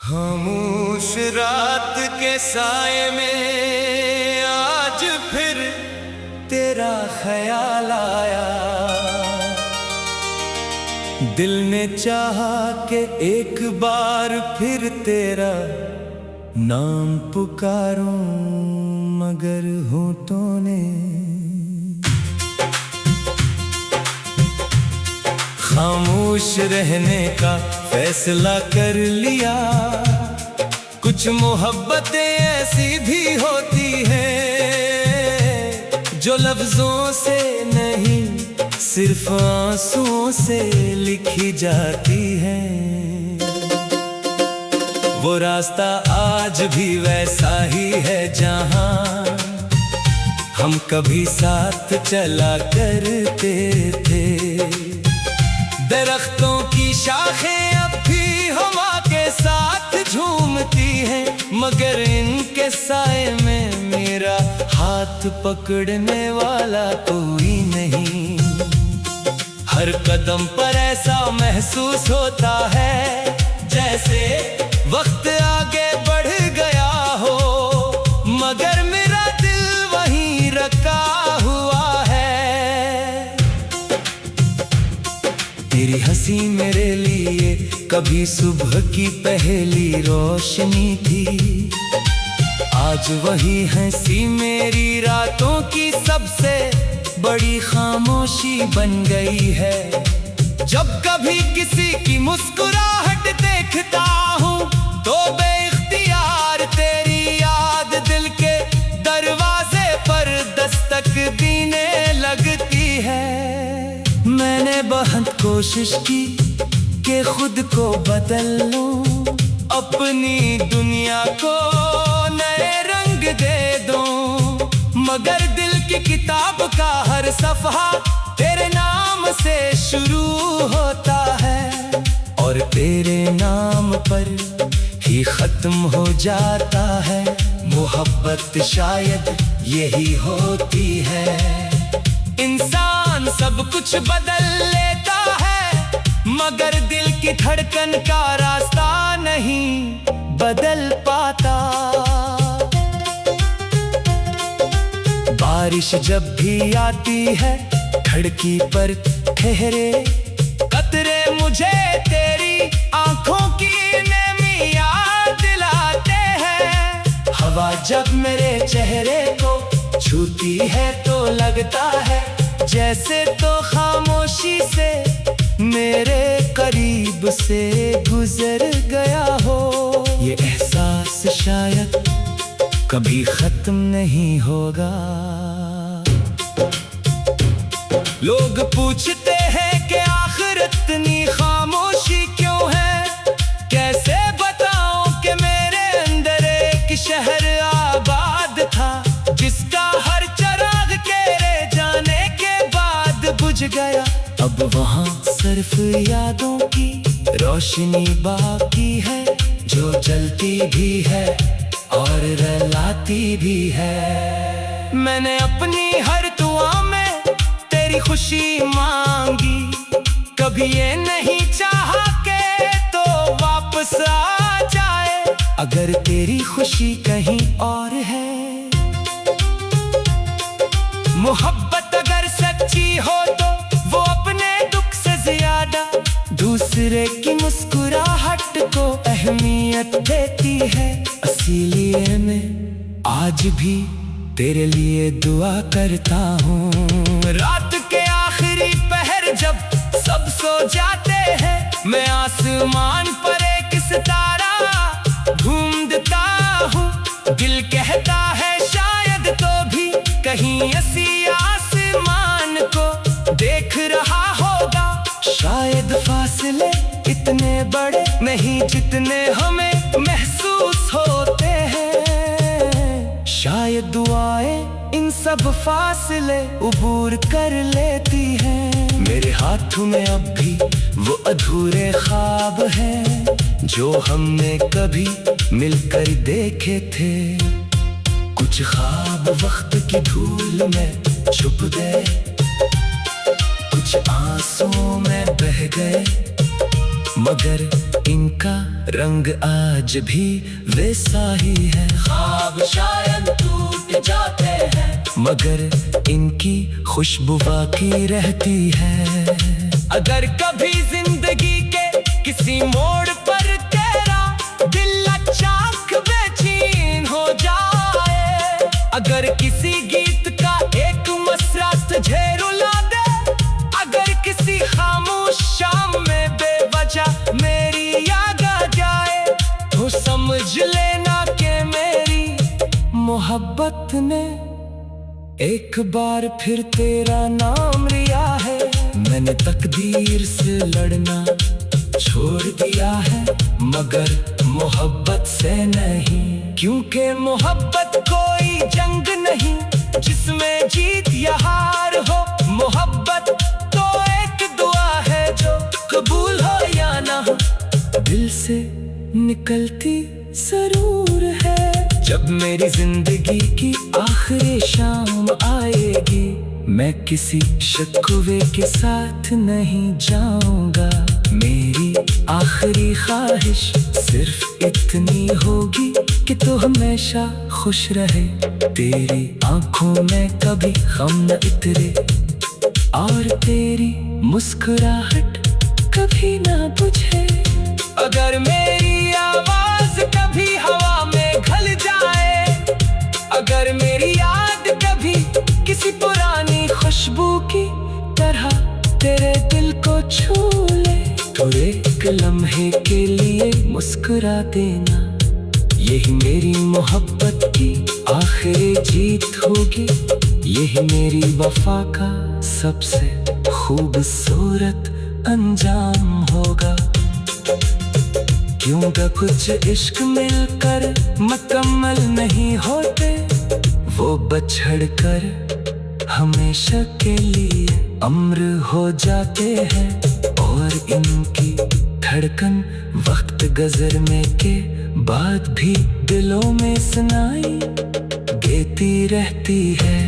खामोश रात के साए में आज फिर तेरा ख्याल आया। दिल ने चाहा कि एक बार फिर तेरा नाम पुकारूं, मगर होठों ने खामोश रहने का फैसला कर लिया। कुछ मोहब्बतें ऐसी भी होती हैं जो लफ्जों से नहीं सिर्फ आंसुओं से लिखी जाती हैं। वो रास्ता आज भी वैसा ही है जहां हम कभी साथ चला करते थे। दरख्तों की शाखें अब भी हवा के साथ झूमती हैं, मगर इनके साए में मेरा हाथ पकड़ने वाला कोई नहीं। हर कदम पर ऐसा महसूस होता है जैसे वक्त आगे बढ़ गया हो, मगर मेरा दिल वहीं रखा हुआ है। तेरी हंसी मेरे लिए कभी सुबह की पहली रोशनी थी, आज वही हंसी मेरी रातों की सबसे बड़ी खामोशी बन गई है। जब कभी किसी की मुस्कुराहट देखता हूँ तो बेइख्तियार तेरी याद दिल के दरवाजे पर दस्तक देने लगती है। मैंने बहुत कोशिश की कि खुद को बदल लूं, अपनी दुनिया को नए रंग दे दूं, मगर दिल की किताब का हर सफ़हा तेरे नाम से शुरू होता है और तेरे नाम पर ही खत्म हो जाता है। मोहब्बत शायद यही होती है, इंसान सब कुछ बदल लेता है मगर दिल की धड़कन का रास्ता नहीं बदल पाता। बारिश जब भी आती है खिड़की पर ठहरे कतरे मुझे तेरी आंखों की नमी याद दिलाते हैं। हवा जब मेरे चेहरे को छूती है तो लगता है जैसे तो खामोशी से मेरे करीब से गुजर गया हो। ये एहसास शायद कभी खत्म नहीं होगा। लोग पूछते हैं कि आखिर इतनी खामोशी क्यों है, कैसे बताऊं कि मेरे अंदर एक शहर आबाद था जिसका हर चिराग तेरे जाने के बाद बुझ गया। अब वहाँ सिर्फ यादों की रोशनी बाकी है जो जलती भी है और रुलाती भी है। मैंने अपनी हर दुआ में तेरी खुशी मांगी, कभी ये नहीं चाहा कि तो वापस आ जाए। अगर तेरी खुशी कहीं और है, मोहब्बत अगर सच्ची हो तो वो अपने दुख से ज्यादा दूसरे की मुस्कुराहट को अहमियत देती है। इसीलिए मैं आज भी तेरे लिए दुआ करता हूँ। रात के आखिरी पहर जब सब सो जाते हैं, मैं आसमान पर एक सितारा ढूंढता हूँ। दिल कहता है शायद तो भी कहीं ऐसी आसमान को देख रहा होगा। शायद फासले इतने बड़े नहीं जितने हमें महसूस होते हैं। शायद दुआएं इन सब फासले उबूर कर लेती हैं। मेरे हाथों में अब भी वो अधूरे ख्वाब हैं जो हमने कभी मिलकर देखे थे। कुछ ख्वाब वक्त की धूल में छुप गए, कुछ आंसुओं में बह गए, मगर इनका रंग आज भी वैसा ही है। ख्वाब शायद टूट जाते हैं, मगर इनकी खुशबू बाकी रहती है। अगर कभी जिंदगी के किसी मोड़ पर तेरा दिल अचानक बेचैन हो जाए, अगर किसी गीत का एक मसरा तुझे रुला दे, अगर किसी खामोश शाम में बेवजह मेरी याद आ जाए, तो समझ लेना कि मेरी मोहब्बत ने एक बार फिर तेरा नाम लिया है। मैंने तकदीर से लड़ना छोड़ दिया है, मगर मोहब्बत से नहीं, क्योंकि मोहब्बत कोई जंग नहीं जिसमें जीत या हार हो। मोहब्बत तो एक दुआ है जो कबूल हो या ना हो, दिल से निकलती जरूर है। जब मेरी जिंदगी की आखिरी शाम आएगी, मैं किसी शिकवे के साथ नहीं जाऊंगा। मेरी आखिरी ख्वाहिश सिर्फ इतनी होगी कि तू हमेशा खुश रहे, तेरी आंखों में कभी गम न उतरे, और तेरी मुस्कुराहट कभी ना बुझे। अगर मेरी आवाज कभी हवा में घल जाए, अगर मेरी याद कभी किसी पुरानी खुशबू की तरह तेरे दिल को छू ले, तो एक लम्हे के लिए मुस्कुरा देना। यही मेरी मोहब्बत की आखिरी जीत होगी, यही मेरी वफा का सबसे खूबसूरत अंजाम होगा। क्योंकि कुछ इश्क मिलकर मुकम्मल नहीं होते, वो बछड़ कर हमेशा के लिए अम्र हो जाते हैं, और इनकी धड़कन वक्त गुजरने के बाद भी दिलों में सुनाई देती रहती है।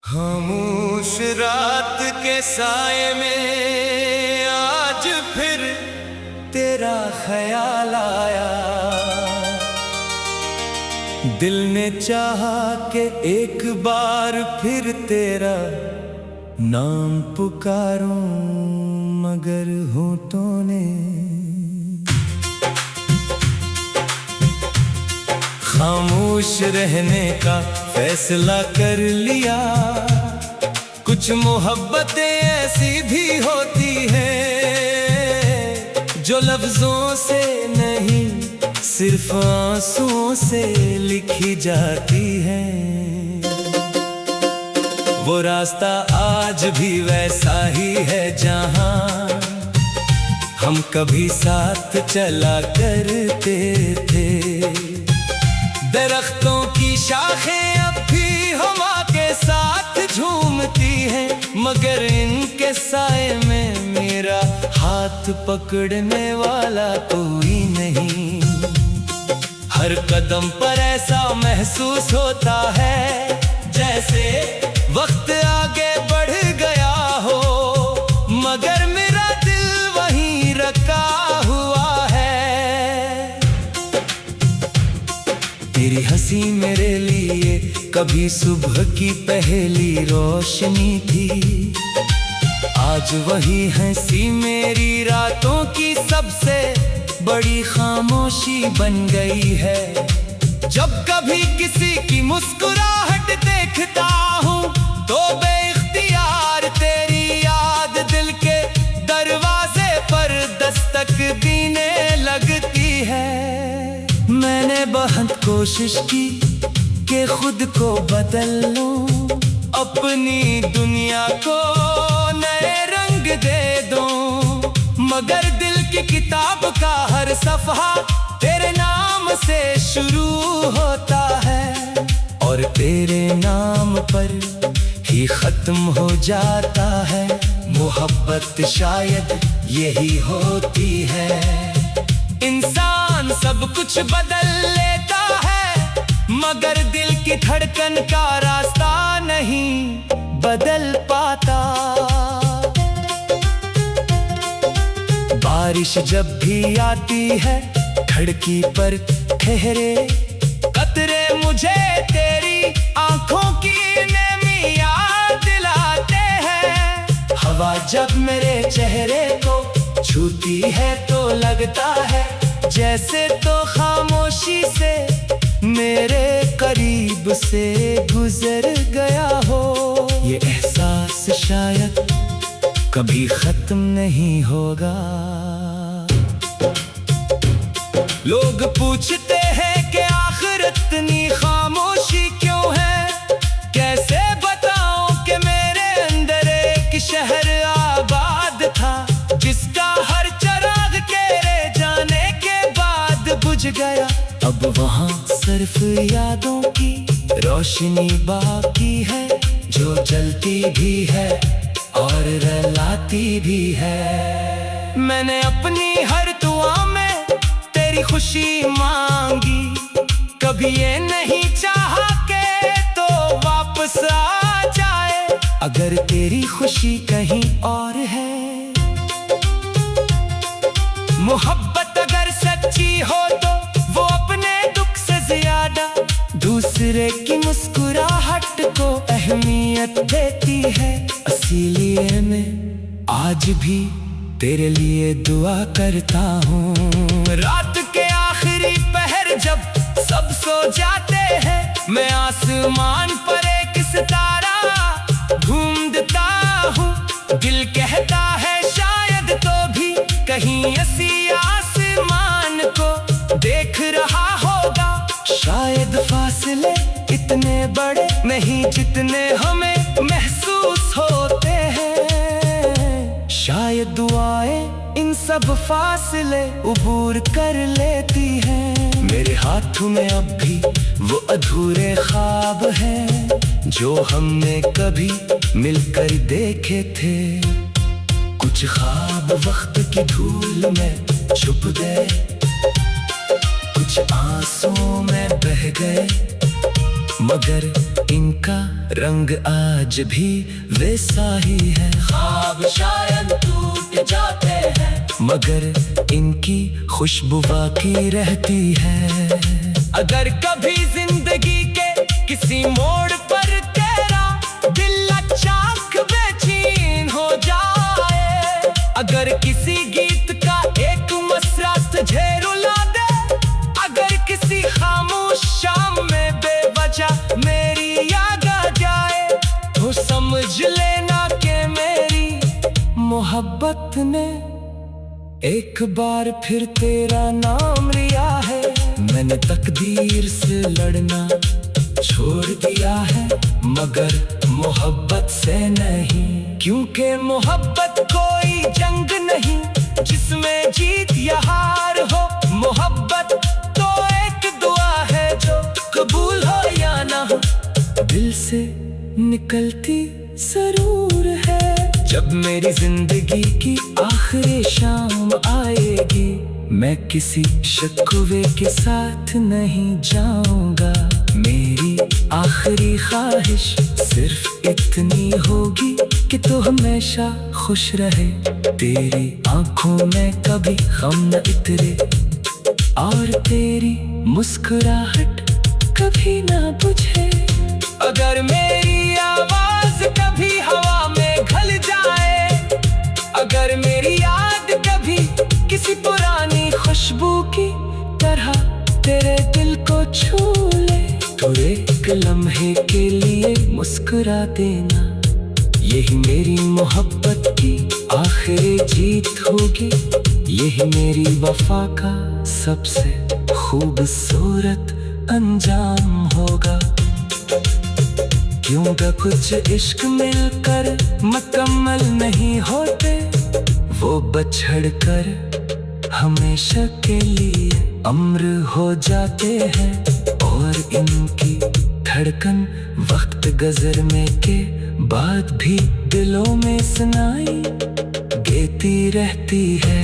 खामोश रात के साए में आज फिर तेरा ख्याल आया, दिल ने चाहा कि एक बार फिर तेरा नाम पुकारूं, मगर होठों ने खामोश रहने का फैसला कर लिया। कुछ मोहब्बतें ऐसी भी होती हैं जो लफ्जों से नहीं सिर्फ आंसुओं से लिखी जाती हैं। वो रास्ता आज भी वैसा ही है जहां हम कभी साथ चला करते थे। दरख्तों की शाखें अब भी हवा के साथ झूमती हैं, मगर इनके साए में मेरा हाथ पकड़ने वाला कोई नहीं। हर कदम पर ऐसा महसूस होता है जैसे वक्त आगे बढ़ गया हो, मगर मेरा दिल वहीं रखा हुआ है। तेरी हंसी मेरे लिए कभी सुबह की पहली रोशनी थी, आज वही हंसी मेरी रातों की सबसे बड़ी खामोशी बन गई है। जब कभी किसी की मुस्कुराहट देखता हूँ तो बेइख्तियार तेरी याद दिल के दरवाजे पर दस्तक देने लगती है। मैंने बहुत कोशिश की कि खुद को बदल लूं, अपनी दुनिया को नए रंग दे दूं, मगर दिल की किताब का हर सफ़हा तेरे नाम से शुरू होता है, और तेरे नाम पर ही खत्म हो जाता है। मोहब्बत शायद यही होती है। इंसान सब कुछ बदल लेता है, मगर दिल की धड़कन का रास्ता नहीं बदल पाता। बारिश जब भी आती है खिड़की पर ठहरे कतरे मुझे तेरी आंखों की नमी याद दिलाते हैं। हवा जब मेरे चेहरे को छूती है तो लगता है जैसे तो खामोशी से मेरे करीब से गुजर गया हो। ये एहसास शायद कभी खत्म नहीं होगा। लोग पूछते हैं कि आखिर इतनी खामोशी क्यों है। कैसे बताऊं कि मेरे अंदर एक शहर आबाद था जिसका हर चिराग तेरे जाने के बाद बुझ गया। अब वहाँ सिर्फ यादों की रोशनी बाकी है जो जलती भी है और रुलाती भी है। मैंने अपनी हर दुआ में तेरी खुशी मांगी, कभी ये नहीं चाहा कि तो वापस आ जाए। अगर तेरी खुशी कहीं और है, मोहब्बत अगर सच्ची हो तो वो अपने दुख से ज्यादा दूसरे की मुस्कुराहट को अहमियत देती है। इसीलिए मैं आज भी तेरे लिए दुआ करता हूँ। रात के आखिरी पहर जब सब सो जाते हैं, मैं आसमान पर एक सितारा ढूंढता हूँ। दिल कहता है शायद तो भी कहीं ऐसी आसमान को देख रहा होगा। शायद फासले इतने बड़े नहीं जितने हमें महसूस होते हैं। शायद दुआएं इन सब फासले उबूर कर लेती हैं। मेरे हाथों में अब भी वो अधूरे ख्वाब हैं जो हमने कभी मिलकर देखे थे। कुछ ख्वाब वक्त की धूल में छुप गए, कुछ आंसुओं में बह गए, मगर इनका रंग आज भी वैसा ही है। ख्वाब शायद टूट जाते हैं मगर इनकी खुशबू बाकी रहती है। अगर कभी जिंदगी के किसी मोड़ पर तेरा दिल अचानक बेचैन हो जाए, अगर किसी गीत का एक मसरा तुझे रुला दे, अगर किसी खामोश शाम में बेवजह मेरी याद आ जाए, तो समझ लेना कि मेरी मोहब्बत ने एक बार फिर तेरा नाम लिया है। मैंने तकदीर से लड़ना छोड़ दिया है मगर मोहब्बत से नहीं, क्योंकि मोहब्बत कोई जंग नहीं जिसमें जीत या हार हो। मोहब्बत तो एक दुआ है जो कबूल हो या ना हो, दिल से निकलती जरूर है। जब मेरी जिंदगी की आखिरी शाम आएगी, मैं किसी शिकवे के साथ नहीं जाऊंगा। मेरी आखिरी ख्वाहिश सिर्फ इतनी होगी कि तू हमेशा खुश रहे, तेरी आंखों में कभी गम न उतरे और तेरी मुस्कुराहट कभी ना बुझे। अगर मेरी आवाज कभी हवा में घल जाए, अगर मेरी याद कभी किसी पुरानी खुशबू की तरह तेरे दिल को छू ले, तो एक लम्हे के लिए मुस्कुरा देना। यही मेरी मोहब्बत की आखिरी जीत होगी, यही मेरी वफा का सबसे खूबसूरत अंजाम होगा। क्योंकि कुछ इश्क मिलकर मुकम्मल नहीं होते, वो बछड़ कर हमेशा के लिए अम्र हो जाते हैं। और इनकी धड़कन वक्त गुजरने के बाद भी दिलों में सुनाई देती रहती है।